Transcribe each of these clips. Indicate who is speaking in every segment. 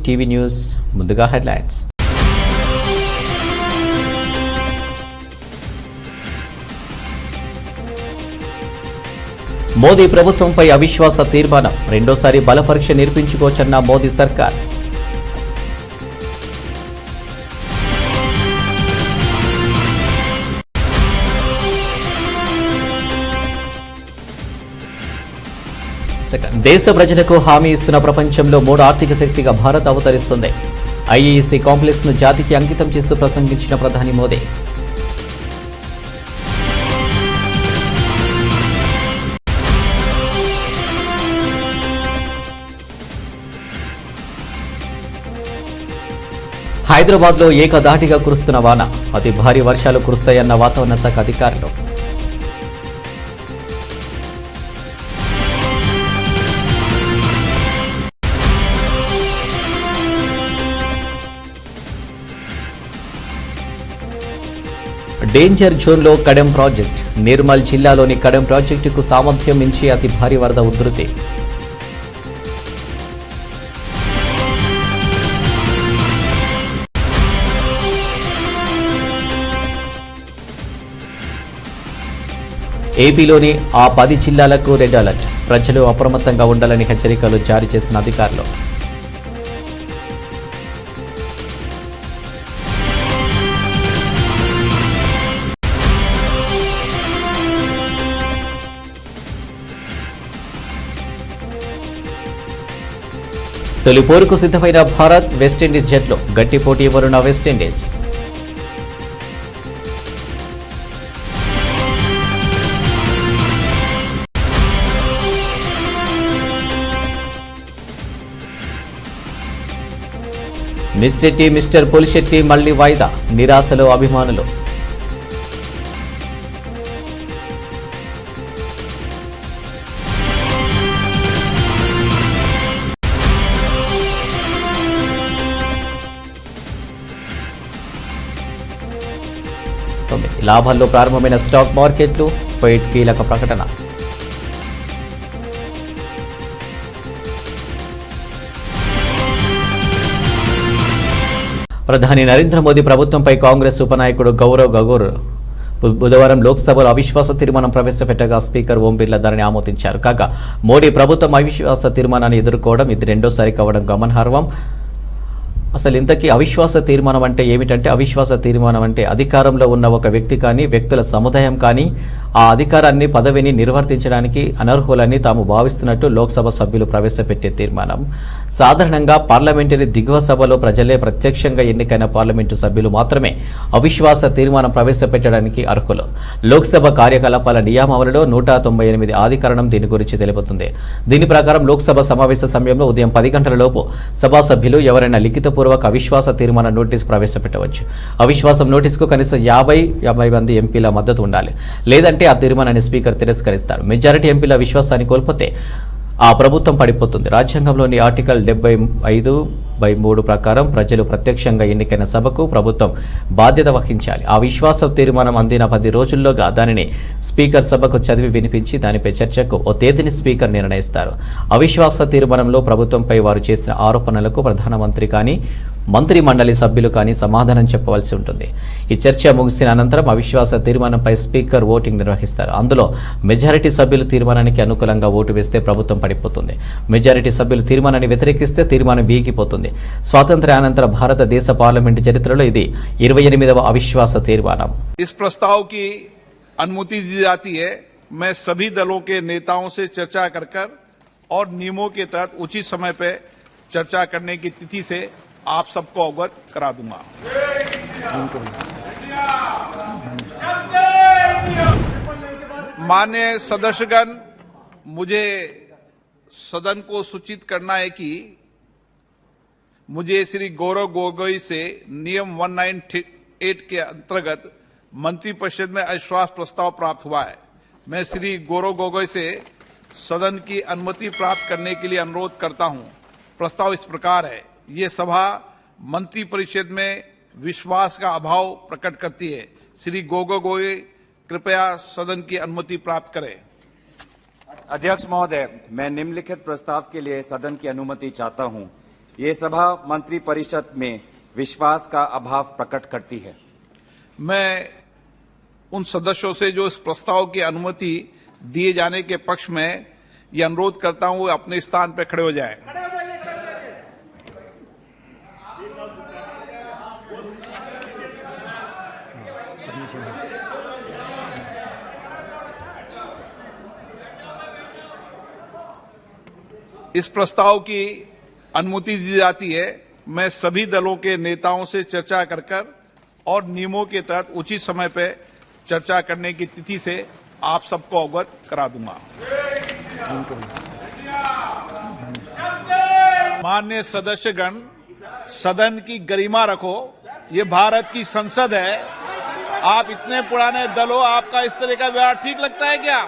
Speaker 1: TV news ముందుగా headlines. Modi ప్రభుత్వంపై అవిశ్వాస తీర్మానం, రెండోసారి బలపరీక్ష నిర్పించుకోవచ్చన్న మోదీ సర్కార్. దేశ ప్రజలకు హామీ ఇస్తున్న ప్రపంచంలో మూడో ఆర్థిక శక్తిగా భారత్ అవతరిస్తుంది. ఐఈసీ కాంప్లెక్స్ ను జాతికి అంకితం చేస్తూ ప్రసంగించిన ప్రధాని మోదీ. హైదరాబాద్ లో ఏకధాటిగా కురుస్తున్న వాన, అతి భారీ వర్షాలు కురుస్తాయన్న వాతావరణ శాఖ అధికారులు. డేంజర్ జోన్లో కడెం ప్రాజెక్ట్, నిర్మల్ జిల్లాలోని కడెం ప్రాజెక్టుకు సామర్థ్యం మించి అతి భారీ వరద ఉధృతి. ఏపీలోని ఆ 10 జిల్లాలకు రెడ్ అలర్ట్, ప్రజలు అప్రమత్తంగా ఉండాలని హెచ్చరికలు జారీ చేసిన అధికారులు. తొలి పోరుకు సిద్ధమైన భారత్, వెస్టిండీస్ జట్లు గట్టి పోటీ ఇవ్వనున్న West Indies. Miss Shetty, mister Pulishetty మళ్లీ వాయిదా, నిరాశలో అభిమానులు. లాభాల్లో ప్రారంభమైన స్టాక్ మార్కెట్లు, ఫెడ్ కీలక ప్రకటన. ప్రధాని నరేంద్ర మోదీ ప్రభుత్వంపై కాంగ్రెస్ ఉపనాయకుడు గౌరవ్ గగోర్ బుధవారం లోక్సభలో అవిశ్వాస తీర్మానం ప్రవేశపెట్టగా స్పీకర్ ఓం బిర్లా దానిని ఆమోదించారు. కాగా మోడీ ప్రభుత్వం అవిశ్వాస తీర్మానాన్ని ఎదుర్కోవడం ఇది రెండోసారి కావడం గమనార్హం. అసలు ఇంతకీ అవిశ్వాస తీర్మానం అంటే ఏమిటంటే, అవిశ్వాస తీర్మానం అంటే అధికారంలో ఉన్న ఒక వ్యక్తి కానీ వ్యక్తుల సముదాయం కానీ ఆ అధికారాన్ని పదవిని నిర్వర్తించడానికి అనర్హులని తాము భావిస్తున్నట్టు లోక్సభ సభ్యులు ప్రవేశపెట్టే తీర్మానం. సాధారణంగా పార్లమెంటరీ దిగువ సభలో ప్రజలే ప్రత్యక్షంగా ఎన్నికైన పార్లమెంటు సభ్యులు మాత్రమే అవిశ్వాస తీర్మానం ప్రవేశపెట్టడానికి అర్హులు. లోక్సభ కార్యకలాపాల నియమావళిలో 198 అధికరణం దీని గురించి తెలుపుతుంది. దీని ప్రకారం లోక్సభ సమావేశ సమయంలో ఉదయం 10 గంటల లోపు సభా సభ్యులు ఎవరైనా లిఖితపూర్వక అవిశ్వాస తీర్మాన నోటీసు ప్రవేశపెట్టవచ్చు. అవిశ్వాసం నోటీసుకు కనీసం 50 మంది ఎంపీల మద్దతు ఉండాలి. లేదంటే ఆ తీర్మానాన్ని స్పీకర్ తిరస్కరిస్తారు. మెజారిటీ ఎంపీల విశ్వాసాన్ని కోల్పోతే ఆ ప్రభుత్వం పడిపోతుంది. రాజ్యాంగంలోని ఆర్టికల్ 75/3 ప్రకారం ప్రజలు ప్రత్యక్షంగా ఎన్నికైన సభకు ప్రభుత్వం బాధ్యత వహించాలి. ఆ విశ్వాస తీర్మానం అందిన 10 రోజుల్లోగా దానిని స్పీకర్ సభకు చదివి వినిపించి దానిపై చర్చకు ఓ తేదీని స్పీకర్ నిర్ణయిస్తారు. అవిశ్వాస తీర్మానంలో ప్రభుత్వంపై వారు చేసిన ఆరోపణలకు ప్రధానమంత్రి కానీ మంత్రి మండలి సభ్యులు కానీ సమాధానం చెప్పవలసి ఉంటుంది. ఈ చర్చ ముగిసిన అనంతరం అవిశ్వాస తీర్మానంపై స్పీకర్ ఓటింగ్ నిర్వహిస్తారు. అందులో మెజారిటీ సభ్యులు తీర్మానానికి అనుకూలంగా ఓటు వేస్తే ప్రభుత్వం పడిపోతుంది. మెజారిటీ సభ్యులు తీర్మానాన్ని వ్యతిరేకిస్తే తీర్మానం వీగిపోతుంది. స్వాతంత్ర్యానంతర భారతదేశ పార్లమెంటు చరిత్రలో ఇది 28వ అవిశ్వాస తీర్మానం.
Speaker 2: इस प्रस्ताव की अनुमति दी जाती है. मैं सभी दलों के नेताओं से चर्चा कर और नियमों के तहत उचित समय पे चर्चा करने की तिथि से आप सबको अवगत करा दूंगा. माननीय सदस्यगण, मुझे सदन को सूचित करना है कि मुझे श्री गौरव गोगोई से नियम 198 के अंतर्गत मंत्रिपरिषद में अविश्वास प्रस्ताव प्राप्त हुआ है. मैं श्री गौरव गोगोई से सदन की अनुमति प्राप्त करने के लिए अनुरोध करता हूं. प्रस्ताव इस प्रकार है. ये सभा मंत्रिपरिषद में विश्वास का अभाव प्रकट करती है. श्री गोगोई कृपया सदन की अनुमति प्राप्त करें.
Speaker 3: अध्यक्ष महोदय, मैं निम्नलिखित प्रस्ताव के लिए सदन की अनुमति चाहता हूं. ये सभा मंत्री परिषद में विश्वास का अभाव प्रकट करती है।
Speaker 2: मैं उन सदस्यों से जो इस प्रस्ताव की अनुमति दिए जाने के पक्ष में ये अनुरोध करता हूं, वो अपने स्थान पर खड़े हो जाएं। इस प्रस्ताव की अनुमति दी जाती है। मैं सभी दलों के नेताओं से चर्चा कर और नियमों के तहत उचित समय पर चर्चा करने की तिथि से आप सबको अवगत करा दूंगा। माननीय सदस्यगण, सदन की गरिमा रखो। ये भारत की संसद है। आप इतने पुराने दल हो, आपका इस तरह का व्यवहार ठीक लगता है क्या?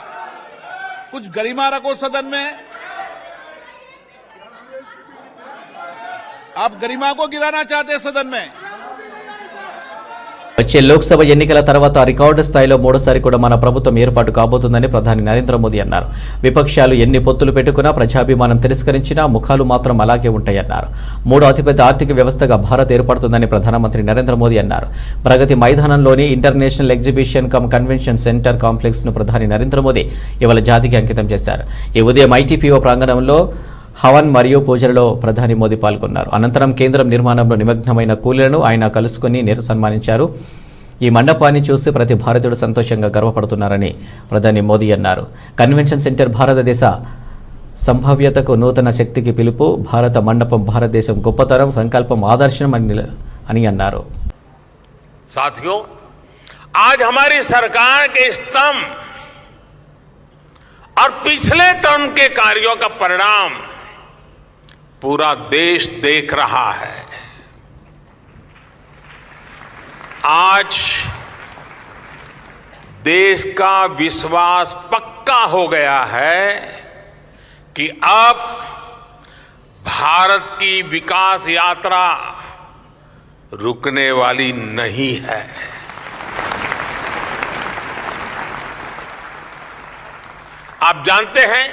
Speaker 2: कुछ गरिमा रखो सदन में। आप गरिमा को गिराना चाहते हैं सदन में।
Speaker 1: వచ్చే లోక్సభ ఎన్నికల తర్వాత రికార్డు స్థాయిలో మూడోసారి కూడా మన ప్రభుత్వం ఏర్పాటు కాబోతుందని ప్రధాని నరేంద్ర మోదీ అన్నారు. విపక్షాలు ఎన్ని పొత్తులు పెట్టుకున్నా ప్రజాభిమానం తిరస్కరించినా ముఖాలు మాత్రం అలాగే ఉంటాయన్నారు. మూడో అతిపెద్ద ఆర్థిక వ్యవస్థగా భారత్ ఏర్పడుతుందని ప్రధానమంత్రి నరేంద్ర మోదీ అన్నారు. ప్రగతి మైదానంలోని international exhibition cum convention centre complex ను ప్రధాని నరేంద్ర మోదీ ఇవాళ జాతికి అంకితం చేశారు. ఈ ఉదయం ఐటీపీఓ ప్రాంగణంలో హవన్ మరియు పూజలలో ప్రధాని మోదీ పాల్గొన్నారు. అనంతరం కేంద్రం నిర్మాణంలో నిమగ్నమైన కూలీలను ఆయన కలుసుకుని సన్మానించారు. ఈ మండపాన్ని చూసి ప్రతి భారతీయుడు సంతోషంగా గర్వపడుతున్నారని ప్రధాని మోదీ అన్నారు. కన్వెన్షన్ సెంటర్ భారతదేశ సంభావ్యతకు నూతన శక్తికి పిలుపు. భారత మండపం భారతదేశం గొప్పతనం, సంకల్పం, ఆదర్శం అని అన్నారు.
Speaker 4: साथियों, आज हमारी सरकार के स्तंभ और पिछले टर्म के कार्यों का परिणाम पूरा देश देख रहा है। आज देश का विश्वास पक्का हो गया है कि अब भारत की विकास यात्रा रुकने वाली नहीं है। आप जानते हैं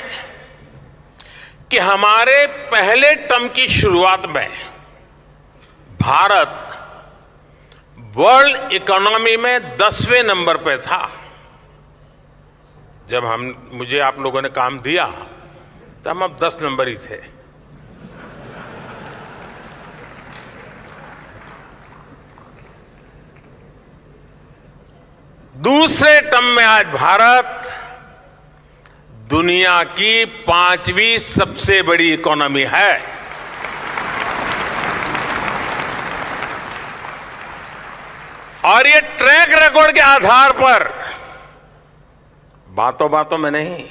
Speaker 4: कि हमारे पहले टर्म की शुरुआत में भारत वर्ल्ड इकोनॉमी में 10वें नंबर पे था। जब मुझे आप लोगों ने काम दिया तो हम अब 10 नंबर ही थे। दूसरे टर्म में आज भारत दुनिया की 5वीं सबसे बड़ी इकोनॉमी है। और ये ट्रैक रिकॉर्ड के आधार पर, बातों बातों में नहीं,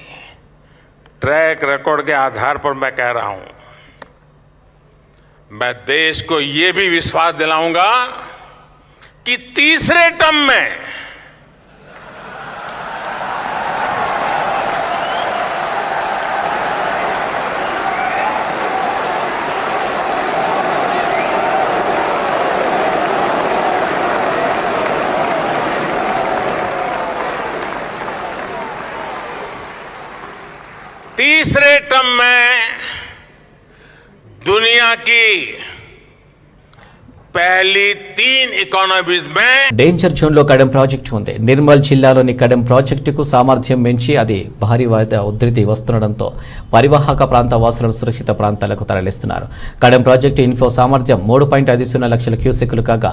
Speaker 4: ट्रैक रिकॉर्ड के आधार पर मैं कह रहा हूं, मैं देश को ये भी विश्वास दिलाऊंगा कि तीसरे टर्म में तीसरे टर्म में दुनिया की पहली 3 इकोनॉमीज में
Speaker 1: డేంజర్ జోన్లో కడెం ప్రాజెక్టు ఉంది. నిర్మల్ జిల్లాలోని కడెం ప్రాజెక్టుకు సామర్థ్యం మించి అది భారీ వరద ఉధృతి వస్తుండటంతో పరివాహక ప్రాంత వాసులను సురక్షిత ప్రాంతాలకు తరలిస్తున్నారు. కడెం ప్రాజెక్టు ఇన్ఫ్లో సామర్థ్యం 3.50 లక్షల క్యూసెక్కులు కాగా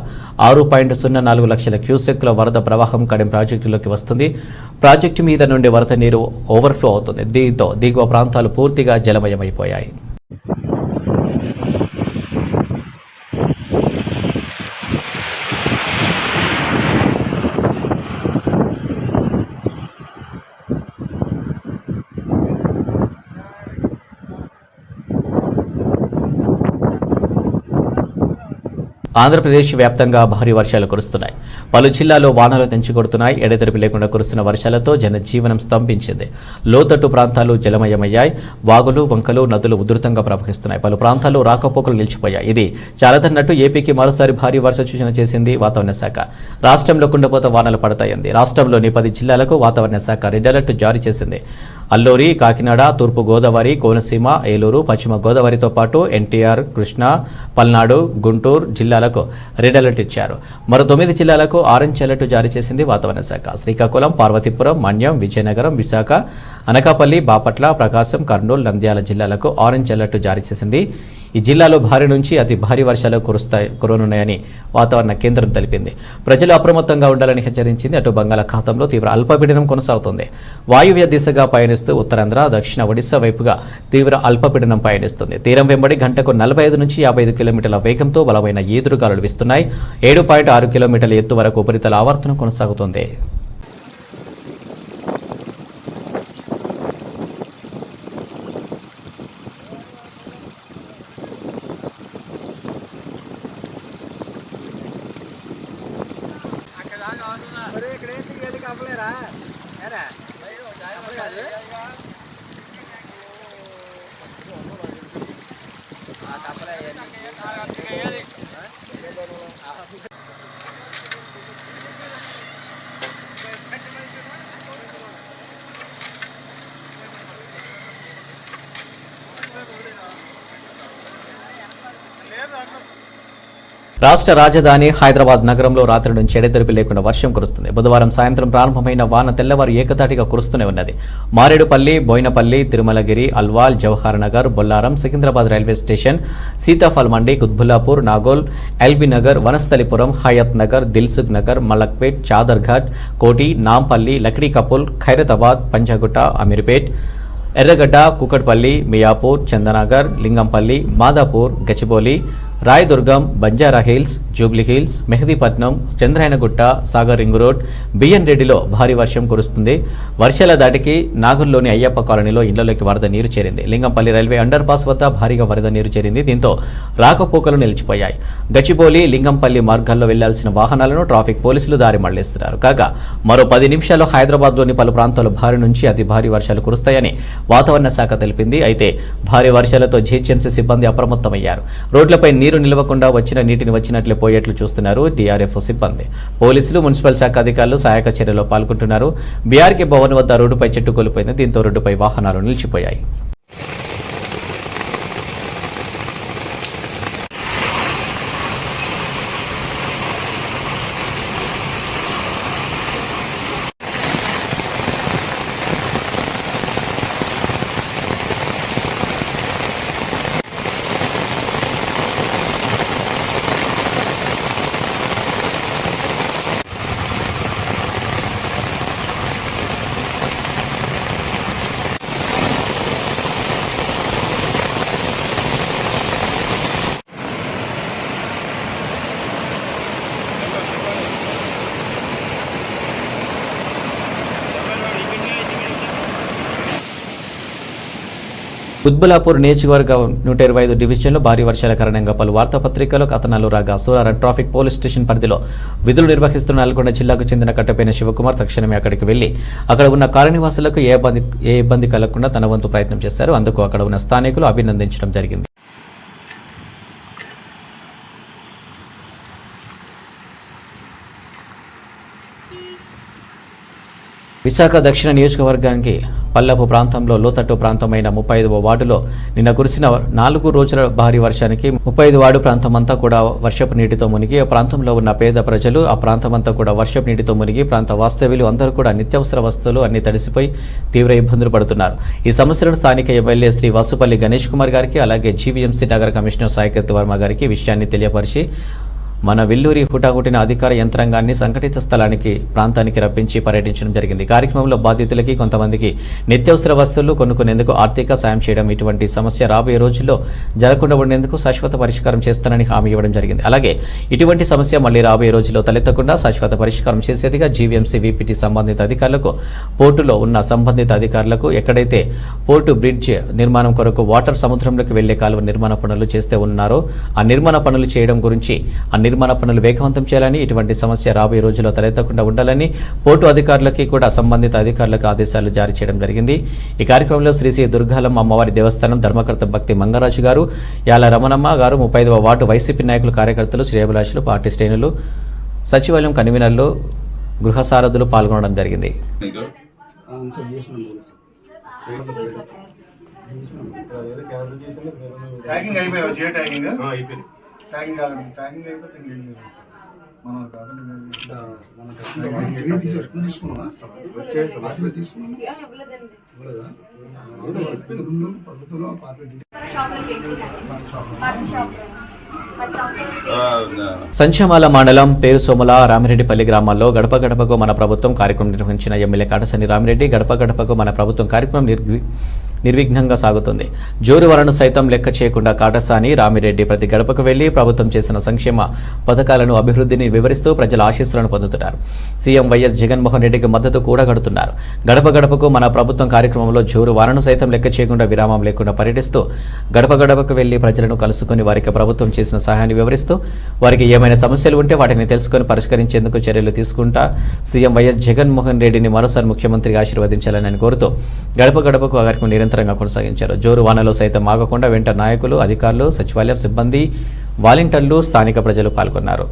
Speaker 1: 6.04 లక్షల క్యూసెక్కుల వరద ప్రవాహం కడెం ప్రాజెక్టులోకి వస్తుంది. ప్రాజెక్టు మీద నుండి వరద నీరు ఓవర్ఫ్లో అవుతుంది. దీంతో దిగువ ప్రాంతాలు పూర్తిగా జలమయమైపోయాయి. ఆంధ్రప్రదేశ్ వ్యాప్తంగా భారీ వర్షాలు కురుస్తున్నాయి. పలు జిల్లాల్లో వానలు తెంచుకొడుతున్నాయి. ఎడతెరిపి లేకుండా కురుస్తున్న వర్షాలతో జనజీవనం స్తంభించింది. లోతట్టు ప్రాంతాలు జలమయమయ్యాయి. వాగులు, వంకలు, నదులు ఉధృతంగా ప్రవహిస్తున్నాయి. పలు ప్రాంతాల్లో రాకపోకలు నిలిచిపోయాయి. ఇది చాలదన్నట్టు ఏపీకి మరోసారి భారీ వర్ష సూచన చేసింది వాతావరణ శాఖ. రాష్ట్రంలో కుండపోత వానలు పడతాయంది. రాష్ట్రంలోని 10 జిల్లాలకు వాతావరణ శాఖ రెడ్ అలర్ట్ జారీ చేసింది. అల్లూరి, కాకినాడ, తూర్పు గోదావరి, కోనసీమ, ఏలూరు, పశ్చిమ గోదావరితో పాటు ఎన్టీఆర్, కృష్ణా, పల్నాడు, గుంటూరు జిల్లాలకు రెడ్ అలర్ట్ ఇచ్చారు. మరో 9 జిల్లాలకు ఆరెంజ్ అలర్ట్ జారీ చేసింది వాతావరణ శాఖ. శ్రీకాకుళం, పార్వతీపురం, మన్యం, విజయనగరం, విశాఖ, అనకాపల్లి, బాపట్ల, ప్రకాశం, కర్నూలు, నంద్యాల జిల్లాలకు ఆరెంజ్ అలర్ట్ జారీ చేసింది. ఈ జిల్లాలో భారీ నుంచి అతి భారీ వర్షాలు కురనున్నాయని వాతావరణ కేంద్రం తెలిపింది. ప్రజలు అప్రమత్తంగా ఉండాలని హెచ్చరించింది. అటు బంగాళాఖాతంలో తీవ్ర అల్పపీడనం కొనసాగుతోంది. వాయువ్య దిశగా పయనిస్తూ ఉత్తరాంధ్ర, దక్షిణ ఒడిశా వైపుగా తీవ్ర అల్పపీడనం పయనిస్తుంది. తీరం వెంబడి గంటకు 45 నుంచి 55 కిలోమీటర్ల వేగంతో బలమైన ఈదురుగాలులు వీస్తున్నాయి. 7.6 కిలోమీటర్ల ఎత్తు వరకు ఉపరితల ఆవర్తనం కొనసాగుతోంది. రాష్ట్ర రాజధాని హైదరాబాద్ నగరంలో రాత్రి నుంచి ఎడతెరిపి లేకుండా వర్షం కురుస్తుంది. బుధవారం సాయంత్రం ప్రారంభమైన వాన తెల్లవారు ఏకతాటిగా కురుస్తూనే ఉన్నది. Maredpally, Bowenpally, Tirumalagiri, Alwal, Jawahar Nagar, Bolarum, Secunderabad railway station, Sitaphal Mandi, Quthbullapur, Nagole, LB Nagar, Vanasthalipuram, Hayat Nagar, Dilsukh Nagar, Malakpet, Chaderghat, Koti, Nampally, Lakdi Kapul, Khairatabad, Panjagutta, Ameerpet, Erragadda, Kukatpally, Miyapur, Chandanagar, Lingampally, Madhapur, Gachibowli, Rayadurgam, Banjara Hills, Jubilee Hills, Mehdipatnam, Chandrayangutta, Sagar ring road, BN రెడ్డిలో భారీ వర్షం కురుస్తుంది. వర్షాల దాటికి నాగూర్లోని అయ్యప్ప కాలనీలో ఇళ్లలోకి వరద నీరు చేరింది. లింగంపల్లి రైల్వే అండర్ పాస్ వద్ద భారీగా వరద నీరు చేరింది. దీంతో రాకపోకలు నిలిచిపోయాయి. గచ్చిబౌలి, లింగంపల్లి మార్గాల్లో వెళ్లాల్సిన వాహనాలను ట్రాఫిక్ పోలీసులు దారి మళ్లిస్తున్నారు. కాగా మరో 10 నిమిషాల్లో హైదరాబాద్లోని పలు ప్రాంతాల్లో భారీ నుంచి అతి భారీ వర్షాలు కురుస్తాయని వాతావరణ శాఖ తెలిపింది. అయితే భారీ వర్షాలతో జీహెచ్ఎంసీ సిబ్బంది అప్రమత్తమయ్యారు. రోడ్లపై నీరు నిలవకుండా వచ్చిన నీటిని వచ్చినట్లే పోయేట్లు చూస్తున్నారు డీఆర్ఎఫ్ సిబ్బంది. పోలీసులు, మున్సిపల్ శాఖ అధికారులు సహాయక చర్యలో పాల్గొంటున్నారు. బీఆర్కే భవన్ వద్ద రోడ్డుపై చెట్టు కూలిపోయింది. దీంతో రోడ్డుపై వాహనాలు నిలిచిపోయాయి. కుత్బుల్లాపూర్ నియోజకవర్గం 125 డివిజన్లో భారీ వర్షాల కారణంగా పలు వార్తాపత్రికలు కథనాలు రాగా సూరారం ట్రాఫిక్ పోలీస్ స్టేషన్ పరిధిలో విధులు నిర్వహిస్తున్న నల్గొండ జిల్లాకు చెందిన కట్టపైన శివకుమార్ తక్షణమే అక్కడికి వెళ్లి అక్కడ ఉన్న కాలనీవాసులకు ఏ ఇబ్బంది కలగకుండా తన వంతు ప్రయత్నం చేశారు. అందుకు అక్కడ ఉన్న స్థానికులు అభినందించడం జరిగింది. విశాఖ దక్షిణ నియోజకవర్గానికి పల్లపు ప్రాంతంలో లోతట్టు ప్రాంతమైన 35వ వార్డులో నిన్న కురిసిన 4 రోజుల భారీ వర్షానికి 35 వార్డు ప్రాంతమంతా కూడా వర్షపు నీటితో మునిగి ఆ ప్రాంతంలో ఉన్న పేద ప్రజలు ఆ ప్రాంతమంతా కూడా వర్షపు నీటితో మునిగి ప్రాంత వాస్తవ్యులు అందరూ కూడా నిత్యావసర వస్తువులు అన్ని తడిసిపోయి తీవ్ర ఇబ్బందులు పడుతున్నారు. ఈ సమస్యలను స్థానిక ఎమ్మెల్యే శ్రీ వాసుపల్లి గణేష్ కుమార్ గారికి అలాగే జీవీఎంసీ నగర కమిషనర్ సాయికత్ వర్మ గారికి విషయాన్ని తెలియపరిచి మన విల్లూరి హుటాహుటిన అధికార యంత్రాంగాన్ని సంఘటిత స్థలానికి ప్రాంతానికి రప్పించి పర్యటించడం జరిగింది. కార్యక్రమంలో బాధితులకి కొంతమందికి నిత్యావసర వస్తువులు కొనుక్కునేందుకు ఆర్థిక సాయం చేయడం, ఇటువంటి సమస్య రాబోయే రోజుల్లో జరగకుండా ఉండేందుకు శాశ్వత పరిష్కారం చేస్తానని హామీ ఇవ్వడం జరిగింది. అలాగే ఇటువంటి సమస్య మళ్లీ రాబోయే రోజుల్లో తలెత్తకుండా శాశ్వత పరిష్కారం చేసేదిగా జీవీఎంసీ వీపీటీ సంబంధిత అధికారులకు, పోర్టులో ఉన్న సంబంధిత అధికారులకు ఎక్కడైతే పోర్టు బ్రిడ్జ్ నిర్మాణం కొరకు వాటర్ సముద్రంలోకి వెళ్లే కాలువ నిర్మాణ పనులు చేస్తే ఉన్నారో ఆ నిర్మాణ పనులు చేయడం గురించి నిర్మాణ పనులు వేగవంతం చేయాలని, ఇటువంటి సమస్య రాబోయే రోజుల్లో తలెత్తకుండా ఉండాలని పోర్టు అధికారులకి కూడా సంబంధిత అధికారులకు ఆదేశాలు జారీ చేయడం జరిగింది. ఈ కార్యక్రమంలో శ్రీ శ్రీ దుర్గాలమ్మ అమ్మవారి దేవస్థానం ధర్మకర్త భక్తి మంగరాజు గారు, యాల రమణమ్మ గారు, 35వ వార్డు వైసీపీ నాయకులు, కార్యకర్తలు, శ్రేయభిలాషులు, పార్టీ శ్రేణులు, సచివాలయం కన్వీనర్లు, గృహ సారథులు పాల్గొనడం జరిగింది.
Speaker 5: ట్యాగింగ్ అయిపోయావు, జియో ట్యాగింగ్ ట్యాగింగ్ కాదు, ట్యాగింగ్ అయిపోతే ఇంకేం లేదు. మనం కాకుండా
Speaker 1: సంచమాల మండలం పేరు సోముల రామిరెడ్డిపల్లి గ్రామాల్లో గడప గడపకు మన ప్రభుత్వం కార్యక్రమం నిర్వహించిన ఎమ్మెల్యే కాటసాని రామిరెడ్డి గడప గడపకు మన ప్రభుత్వం కార్యక్రమం నిర్విఘ్నంగా సాగుతుంది. జోరువలను సైతం లెక్క చేయకుండా కాటసాని రామిరెడ్డి ప్రతి గడపకు వెళ్లి ప్రభుత్వం చేసిన సంక్షేమ పథకాలను అభివృద్ధిని వివరిస్తూ ప్రజల ఆశీస్సులను పొందుతున్నారు. సీఎం వైఎస్ జగన్మోహన్ రెడ్డికి మద్దతు కూడగడుతున్నారు. గడప గడపకు మన ప్రభుత్వం కార్యక్రమంలో జోరువారను సైతం లెక్క చేయకుండా విరామం లేకుండా పర్యటిస్తూ గడప గడపకు వెళ్లి ప్రజలను కలుసుకుని వారికి ప్రభుత్వం చేసిన సహాయాన్ని వివరిస్తూ వారికి ఏమైనా సమస్యలు ఉంటే వాటిని తెలుసుకుని పరిష్కరించేందుకు చర్యలు తీసుకుంటా సీఎం వైఎస్ జగన్మోహన్ రెడ్డిని మరోసారి ముఖ్యమంత్రిగా ఆశీర్వదించాలని కోరుతూ గడప గడపకు కార్యక్రమం నిరంతరంగా కొనసాగించారు. జోరు వానలో సైతం ఆగకుండా వెంట నాయకులు, అధికారులు, సచివాలయం సిబ్బంది, వాలంటీర్లు, స్థానిక ప్రజలు పాల్గొన్నారు.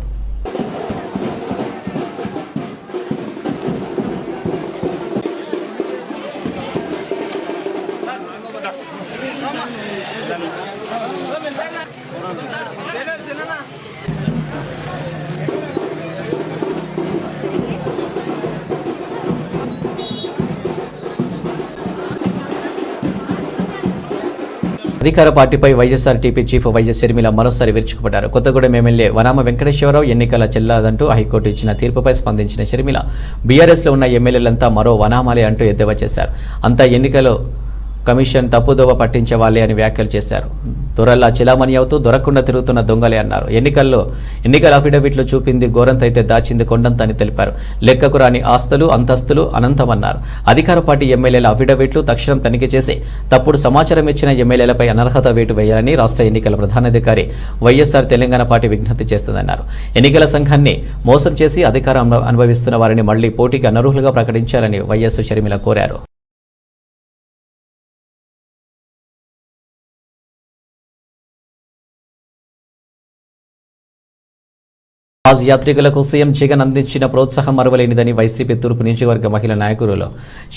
Speaker 1: అధికార పార్టీపై వైఎస్ఆర్టీపీ చీఫ్ వైఎస్ షర్మిల మరోసారి విరుచుకుపడ్డారు. కొత్తగూడెం ఎమ్మెల్యే వనామ వెంకటేశ్వరరావు ఎన్నికల చెల్లాదంటూ హైకోర్టు ఇచ్చిన తీర్పుపై స్పందించిన షర్మిల బీఆర్ఎస్లో ఉన్న ఎమ్మెల్యేలంతా మరో వనామాలే అంటూ ఎద్దేవా చేశారు. అంతా ఎన్నికల కమిషన్ తప్పుదోవ పట్టించే వాళ్ళే అని వ్యాఖ్యలు చేశారు. దొరల్లా చిలామణి అవుతూ దొరకకుండా తిరుగుతున్న దొంగలే అన్నారు. ఎన్నికల అఫిడవిట్లు చూపింది గోరంతైతే దాచింది కొండంత అని తెలిపారు. లెక్కకు రాని ఆస్తులు, అంతస్తులు అనంతమన్నారు. అధికార పార్టీ ఎమ్మెల్యేల అఫిడవిట్లు తక్షణం తనిఖీ చేసి తప్పుడు సమాచారం ఇచ్చిన ఎమ్మెల్యేలపై అనర్హత వేటు వేయాలని రాష్ట్ర ఎన్నికల ప్రధానాధికారి వైఎస్ఆర్ తెలంగాణ పార్టీ విజ్ఞప్తి చేస్తుందన్నారు. ఎన్నికల సంఘాన్ని మోసం చేసి అధికారం అనుభవిస్తున్న వారిని మళ్లీ పోటీకి అనర్హులుగా ప్రకటించాలని వైఎస్ షర్మిల కోరారు. హాజ్ యాత్రికులకు సీఎం జగన్ అందించిన ప్రోత్సాహం మరువలేనిదని వైసీపీ తూర్పు నియోజకవర్గ మహిళా నాయకులు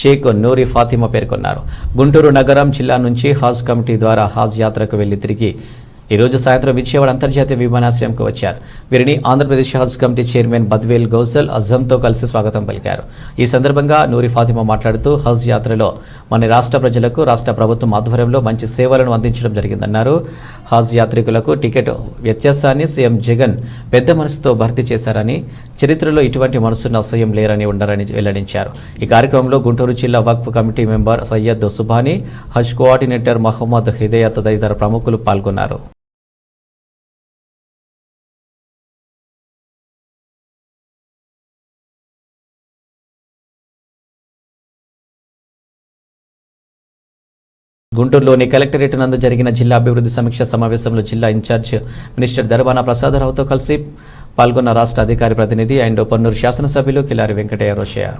Speaker 1: షేక్ నూరి ఫాతిమా పేర్కొన్నారు. గుంటూరు నగరం జిల్లా నుంచి హాజ్ కమిటీ ద్వారా హాజ్ యాత్రకు వెళ్లి తిరిగి ఈరోజు సాయంత్రం విజయవాడ అంతర్జాతీయ విమానాశ్రయంకు వచ్చారు. వీరిని ఆంధ్రప్రదేశ్ హజ్ కమిటీ చైర్మన్ బద్వేల్ గౌసల్ అజంతో కలిసి స్వాగతం పలికారు. ఈ సందర్భంగా నూరి ఫాతిమా మాట్లాడుతూ హజ్ యాత్రలో మన రాష్ట్ర ప్రజలకు రాష్ట్ర ప్రభుత్వం ఆధ్వర్యంలో మంచి సేవలను అందించడం జరిగిందన్నారు. హజ్ యాత్రికులకు టికెట్ వ్యత్యాసాన్ని సీఎం జగన్ పెద్ద మనసుతో భర్తీ చేశారని, చరిత్రలో ఇటువంటి మనసున్న సీఎం లేరని ఉండారని వెల్లడించారు. ఈ కార్యక్రమంలో గుంటూరు జిల్లా వక్ఫ్ కమిటీ మెంబర్ సయ్యద్ సుబానీ, హజ్ కోఆర్డినేటర్ మహమ్మద్ హిదయత్ తదితర ప్రముఖులు పాల్గొన్నారు. గుంటూరులోని కలెక్టరేట్ నందు జరిగిన జిల్లా అభివృద్ధి సమీక్ష సమావేశంలో జిల్లా ఇన్ఛార్జ్ మినిస్టర్ దర్బాన ప్రసాదరావుతో కలిసి పాల్గొన్న రాష్ట్ర అధికారి ప్రతినిధి అండ్ పొన్నూరు శాసనసభ్యులు కిలారి వెంకటయ్య రోషయ్య.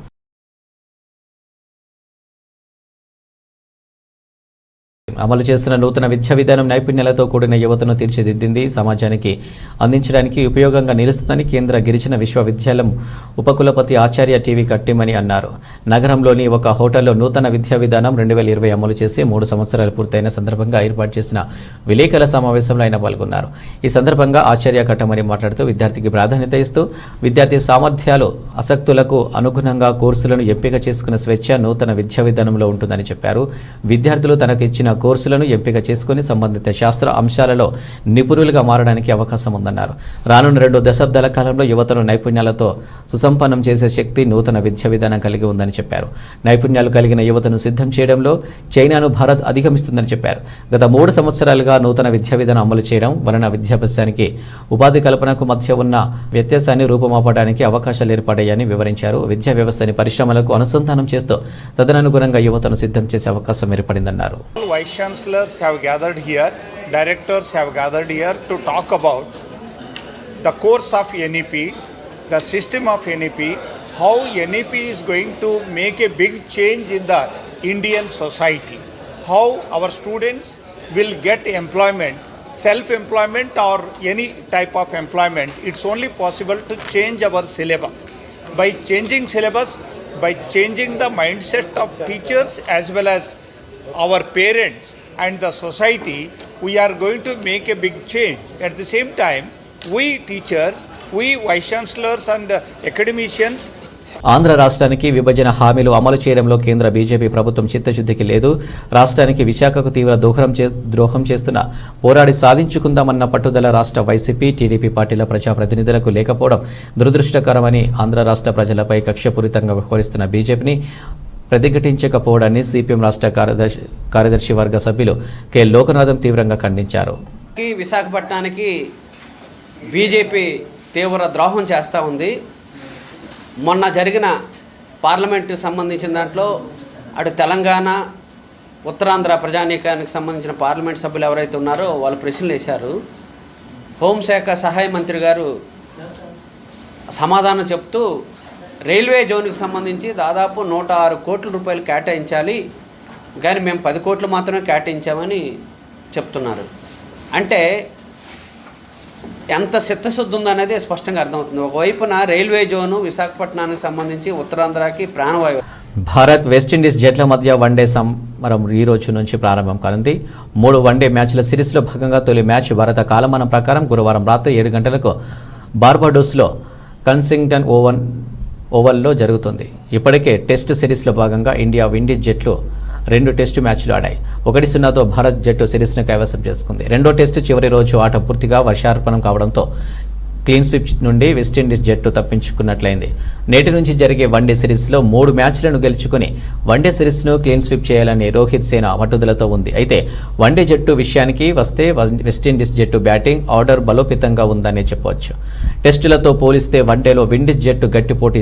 Speaker 1: అమలు చేస్తున్న నూతన విద్యా విధానం నైపుణ్యాలతో కూడిన యువతను తీర్చిదిద్దింది, సమాజానికి అందించడానికి ఉపయోగంగా నిలుస్తుందని కేంద్ర గిరిజన విశ్వవిద్యాలయం ఉపకులపతి ఆచార్య టీవీ కట్టిమని అన్నారు. నగరంలోని ఒక హోటల్లో నూతన విద్యా విధానం 2020 అమలు చేసి 3 సంవత్సరాలు పూర్తయిన సందర్భంగా ఏర్పాటు చేసిన విలేకరుల సమావేశంలో ఆయన పాల్గొన్నారు. ఈ సందర్భంగా ఆచార్య కట్టమని మాట్లాడుతూ విద్యార్థికి ప్రాధాన్యత ఇస్తూ విద్యార్థి సామర్థ్యాలు, ఆసక్తులకు అనుగుణంగా కోర్సులను ఎంపిక చేసుకునే స్వేచ్ఛ నూతన విద్యా విధానంలో ఉంటుందని చెప్పారు. విద్యార్థులు తనకు ఇచ్చిన కోర్సులను ఎంపిక చేసుకుని సంబంధిత శాస్త్ర అంశాలలో నిపుణులుగా మారడానికి అవకాశం ఉందన్నారు. రానున్న 2 దశాబ్దాల కాలంలో యువతను నైపుణ్యాలతో సుసంపన్నం చేసే శక్తి నూతన విద్యా విధానం కలిగి ఉందని చెప్పారు. నైపుణ్యాలు కలిగిన యువతను సిద్ధం చేయడంలో చైనాను భారత్ అధిగమిస్తుందని చెప్పారు. గత 3 సంవత్సరాలుగా నూతన విద్యా విధానం అమలు చేయడం వలన విద్యాభ్యాసానికి ఉపాధి కల్పనకు మధ్య ఉన్న వ్యత్యాసాన్ని రూపుమాపడానికి అవకాశాలు ఏర్పడాయని వివరించారు. విద్యా వ్యవస్థని పరిశ్రమలకు అనుసంధానం చేస్తూ తదనుగుణంగా యువతను సిద్ధం చేసే అవకాశం ఏర్పడిందన్నారు.
Speaker 6: Vice Chancellors have gathered here, directors have gathered here to talk about the course of NEP, the system of NEP, how NEP is going to make a big change in the Indian society, how our students will get employment, self-employment or any type of employment. It's only possible to change our syllabus. By changing syllabus, by changing the mindset of teachers as well as our parents and the society, we are going to make a big change. At the same time, we teachers, we vice chancellors and academicians,
Speaker 1: Andhra రాష్ట్రానికి విభజన హామీలు అమలు చేయడంలో కేంద్ర BJP ప్రభుత్వం చిత్తశుద్ధికి లేదు. రాష్ట్రానికి విశాఖకు తీవ్ర ద్రోహం చేస్తున్న పోరాడి సాధించుకుందామన్న పట్టుదల రాష్ట్ర వైసీపీ, టీడీపీ పార్టీల ప్రజాప్రతినిధులకు లేకపోవడం దురదృష్టకరమని, ఆంధ్ర రాష్ట్ర ప్రజలపై కక్షపూరితంగా వ్యవహరిస్తున్న బీజేపీని ప్రతిఘటించకపోవడాన్ని సిపిఎం రాష్ట్ర కార్యదర్శి వర్గ సభ్యులు కె లోకనాథం తీవ్రంగా ఖండించారు.
Speaker 7: విశాఖపట్నానికి బీజేపీ తీవ్ర ద్రోహం చేస్తూ ఉంది. మొన్న జరిగిన పార్లమెంటుకు సంబంధించిన దాంట్లో అటు తెలంగాణ, ఉత్తరాంధ్ర ప్రజానీకానికి సంబంధించిన పార్లమెంట్ సభ్యులు ఎవరైతే ఉన్నారో వాళ్ళు ప్రశ్నలు వేశారు. హోంశాఖ సహాయ మంత్రి గారు సమాధానం చెప్తూ రైల్వే జోన్కి సంబంధించి దాదాపు 106 కోట్ల రూపాయలు కేటాయించాలి, కానీ మేము 10 కోట్లు మాత్రమే కేటాయించామని చెప్తున్నారు. అంటే ఎంత చిత్తశుద్ధి ఉందనేది స్పష్టంగా అర్థమవుతుంది. ఒకవైపున రైల్వే జోను విశాఖపట్నానికి సంబంధించి ఉత్తరాంధ్రకి ప్రాణవాయువు.
Speaker 1: భారత్ వెస్టిండీస్ జట్ల మధ్య వన్డే సమరం ఈ రోజు నుంచి ప్రారంభం కానుంది. 3 వన్డే మ్యాచ్ల సిరీస్లో భాగంగా తొలి మ్యాచ్ భారత కాలమానం ప్రకారం గురువారం రాత్రి 7 గంటలకు బార్బడోస్లో కన్సింగ్టన్ ఓవల్లో జరుగుతుంది. ఇప్పటికే టెస్ట్ సిరీస్లో భాగంగా ఇండియా, విండీస్ జట్లు 2 టెస్టు మ్యాచ్లు ఆడాయి. 1-0తో భారత్ జట్టు సిరీస్ను కైవసం చేసుకుంది. రెండో టెస్టు చివరి రోజు ఆట పూర్తిగా వర్షార్పణం కావడంతో క్లీన్ స్వీప్ నుండి వెస్టిండీస్ జట్టు తప్పించుకున్నట్లయింది. నేటి నుంచి జరిగే వన్డే సిరీస్లో 3 మ్యాచ్లను గెలుచుకుని వన్డే సిరీస్ను క్లీన్ స్వీప్ చేయాలని రోహిత్ సేన పట్టుదలతో ఉంది. అయితే వన్డే జట్టు విషయానికి వస్తే వెస్టిండీస్ జట్టు బ్యాటింగ్ ఆర్డర్ బలోపేతంగా ఉందనే చెప్పవచ్చు. టెస్టులతో పోలిస్తే వన్డేలో విండీస్ జట్టు గట్టి పోటీ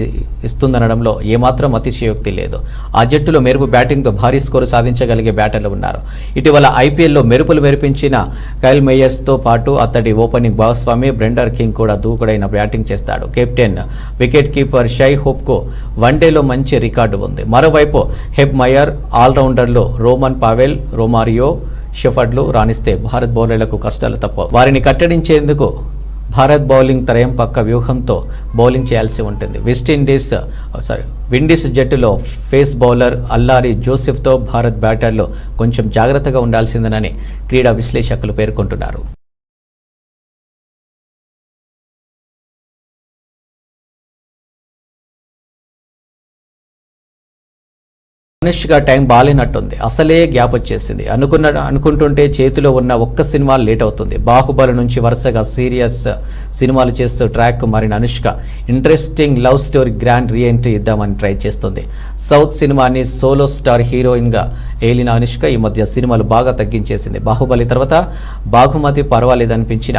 Speaker 1: ఇస్తుందనడంలో ఏమాత్రం అతిశయోక్తి లేదు. ఆ జట్టులో మెరుపు బ్యాటింగ్తో భారీ స్కోరు సాధించగలిగే బ్యాటర్లు ఉన్నారు. ఇటీవల ఐపీఎల్లో మెరుపులు మెరిపించిన కైల్ మేయర్స్తో పాటు అతడి ఓపెనింగ్ భాగస్వామి బ్రెండర్ కింగ్ కూడా దూకుడైన బ్యాటింగ్ చేస్తాడు. కెప్టెన్, వికెట్ కీపర్ షై హోప్కు వన్డేలో మంచి రికార్డు ఉంది. మరోవైపు హెబ్ మయర్, ఆల్రౌండర్లు రోమన్ పావెల్, రోమారియో షెఫర్డ్లు రాణిస్తే భారత్ బౌలర్లకు కష్టాలు తప్పవు. వారిని కట్టడించేందుకు భారత్ బౌలింగ్ త్రయం పక్క వ్యూహంతో బౌలింగ్ చేయాల్సి ఉంటుంది. విండీస్ జట్టులో ఫేస్ బౌలర్ అల్లారి జోసెఫ్తో భారత్ బ్యాటర్లు కొంచెం జాగ్రత్తగా ఉండాల్సిందేనని క్రీడా విశ్లేషకులు పేర్కొంటున్నారు. అనుష్క టైం బాలేనట్టుంది. అసలే గ్యాప్ వచ్చేసింది. అనుకుంటుంటే చేతిలో ఉన్న ఒక్క సినిమా లేట్ అవుతుంది. బాహుబలి నుంచి వరుసగా సీరియస్ సినిమాలు చేస్తూ ట్రాక్ మారిన Anushka interesting love story grand reentry ఇద్దామని ట్రై చేస్తుంది. సౌత్ సినిమాని సోలో స్టార్ హీరోయిన్గా ఏలిన అనుష్క ఈ మధ్య సినిమాలు బాగా తగ్గించేసింది. బాహుబలి తర్వాత బాగుమతి పర్వాలేదనిపించిన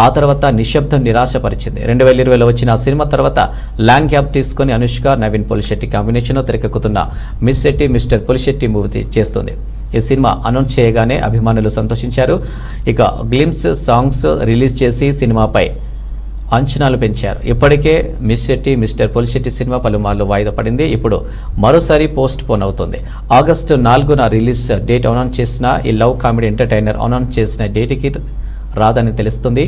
Speaker 1: ఆ తర్వాత నిశ్శబ్దం నిరాశపరిచింది. 2020లో వచ్చిన ఆ సినిమా తర్వాత లాంగ్ గ్యాప్ తీసుకుని అనుష్క, నవీన్ పొలిశెట్టి కాంబినేషన్లో తెరకెక్కుతున్న miss Shetty mister Polishetty movie చేస్తుంది. ఈ సినిమా అనౌన్స్ చేయగానే అభిమానులు సంతోషించారు. ఇక గ్లిమ్స్ సాంగ్స్ రిలీజ్ చేసి సినిమాపై అంచనాలు పెంచారు. ఇప్పటికే miss Shetty mister Polishetty cinema పలుమార్లు వాయిదా పడింది. ఇప్పుడు మరోసారి పోస్ట్ పోన్ అవుతుంది. ఆగస్టు 4న రిలీజ్ డేట్ అనౌన్స్ చేసిన ఈ లవ్ కామెడీ ఎంటర్టైనర్ అనౌన్స్ చేసిన డేట్కి రాదని తెలుస్తుంది.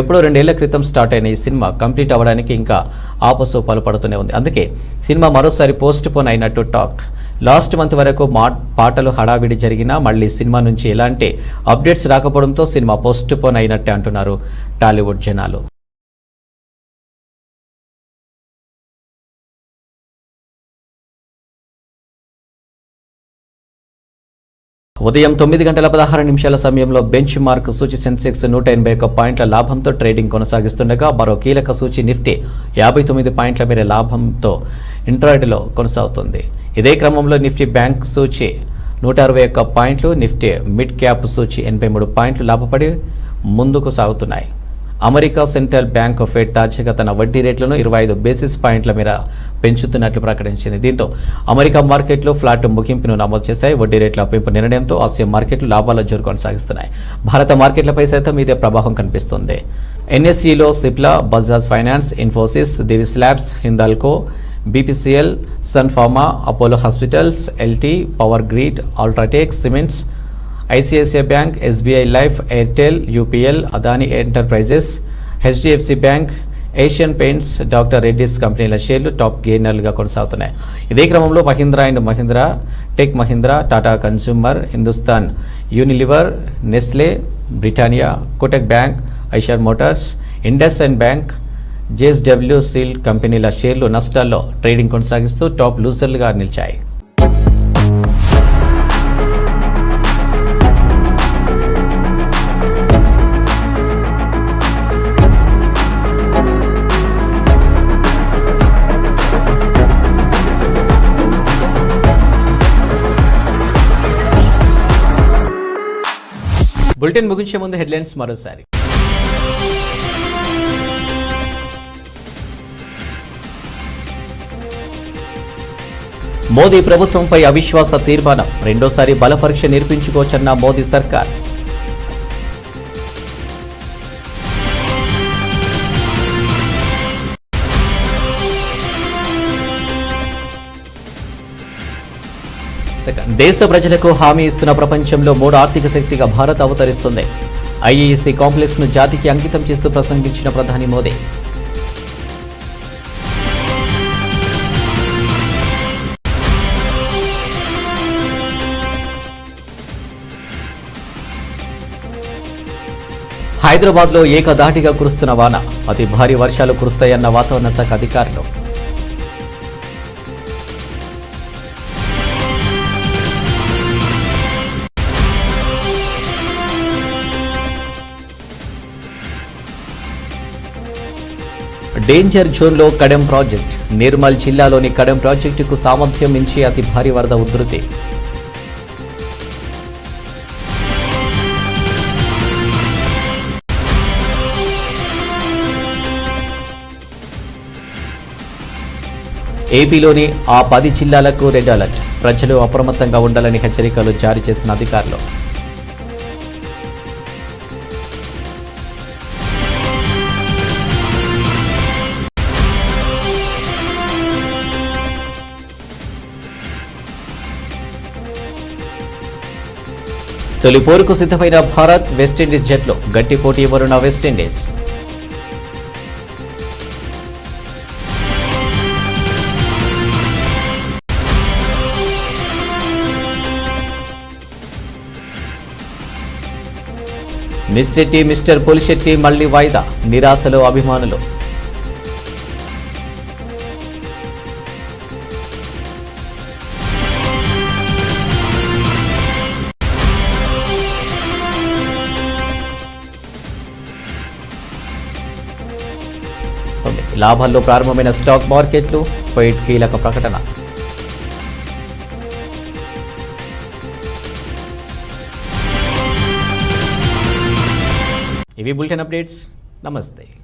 Speaker 1: ఎప్పుడో 2 ఏళ్ల క్రితం స్టార్ట్ అయిన ఈ సినిమా కంప్లీట్ అవ్వడానికి ఇంకా ఆపసోపాలు పడుతూనే ఉంది. అందుకే సినిమా మరోసారి పోస్ట్ పోన్ అయినట్టు టాక్. లాస్ట్ మంత్ వరకు పాటలు హడావిడి జరిగినా మళ్ళీ సినిమా నుంచి ఎలాంటి అప్డేట్స్ రాకపోవడంతో సినిమా పోస్ట్ పోన్ అయినట్టే అంటున్నారు టాలీవుడ్ జనాలు. ఉదయం 9:16 సమయంలో బెంచ్ మార్క్ సూచి సెన్సెక్స్ 181 పాయింట్ల లాభంతో ట్రేడింగ్ కొనసాగిస్తుండగా మరో కీలక సూచి నిఫ్టీ 59 పాయింట్ల మేర లాభంతో ఇంట్రాడేలో కొనసాగుతుంది. ఇదే క్రమంలో నిఫ్టీ బ్యాంక్ సూచి 161 పాయింట్లు, నిఫ్టీ మిడ్ క్యాప్ సూచి 83 పాయింట్లు లాభపడి ముందుకు సాగుతున్నాయి. అమెరికా సెంట్రల్ బ్యాంక్ ఫెడ్ తాజాగా తన వడ్డీ రేట్లను 25 బేసిస్ పాయింట్ల మేర పెంచుతున్నట్లు ప్రకటించింది. దీంతో అమెరికా మార్కెట్లు ఫ్లాట్ ముగింపును నమోదు చేశాయి. వడ్డీ రేట్ల పెంపు నిర్ణయంతో ఆసియా మార్కెట్లు లాభాల జోరు కొనసాగిస్తున్నాయి. భారత మార్కెట్లపై సైతం ఇదే ప్రభావం కనిపిస్తుంది. ఎన్ఎస్ఈలో Cipla, Bajaj Finance, Infosys, Divi's Labs, Hindalco, BPCL, Sun Pharma, Apollo Hospitals, LT, Power Grid, UltraTech Cements, ICICI Bank, SBI Life, Airtel, UPL, Adani Enterprises, HDFC Bank, Asian Paints, doctor Reddy's కంపెనీల షేర్లు టాప్ గెయినర్లుగా కొనసాగుతున్నాయి. ఇదే క్రమంలో Mahindra and Mahindra, Tech Mahindra, Tata Consumer, Hindustan Unilever, Nestle, Britannia, Kotak Bank, Eicher Motors, IndusInd bank, JSW Steel కంపెనీల షేర్లు నష్టాల్లో trading కొనసాగిస్తూ టాప్ లూజర్లుగా నిలిచాయి. బులెటిన్ ముగించే ముందు హెడ్లైన్స్ మరోసారి. మోదీ ప్రభుత్వంపై అవిశ్వాస తీర్మానం, రెండోసారి బలపరీక్ష నిర్పించుకోవచ్చన్న మోదీ సర్కార్. దేశ ప్రజలకు హామీ ఇస్తున్న ప్రపంచంలో మూడో ఆర్థిక శక్తిగా భారత్ అవతరిస్తుంది. ఐఈసీ కాంప్లెక్స్ ను జాతికి అంకితం చేస్తూ ప్రసంగించిన ప్రధాని మోదీ. హైదరాబాద్లో ఏకధాటిగా కురుస్తున్న వాన, అతి భారీ వర్షాలు కురుస్తాయన్న వాతావరణ శాఖ అధికారులు. డేంజర్ జోన్లో కడెం ప్రాజెక్ట్, నిర్మల్ జిల్లాలోని కడెం ప్రాజెక్టుకు సామర్థ్యం మించి అతి భారీ వరద ఉధృతి. ఏపీలోని ఆ 10 జిల్లాలకు రెడ్ అలర్ట్, ప్రజలు అప్రమత్తంగా ఉండాలని హెచ్చరికలు జారీ చేసిన అధికారులు. తొలి పోరుకు సిద్ధమైన భారత్, వెస్టిండీస్ జట్లు గట్టి పోటీ ఇవ్వనున్న West Indies. Miss Shetty, mister Pulishetty మళ్లీ వాయిదా, నిరాశలో అభిమానులు. లాభాల్లో ప్రారంభమైన స్టాక్ మార్కెట్లు, ఫెడ్ కీలక ప్రకటన. ఇవి బులెటిన్ అప్డేట్స్. నమస్తే.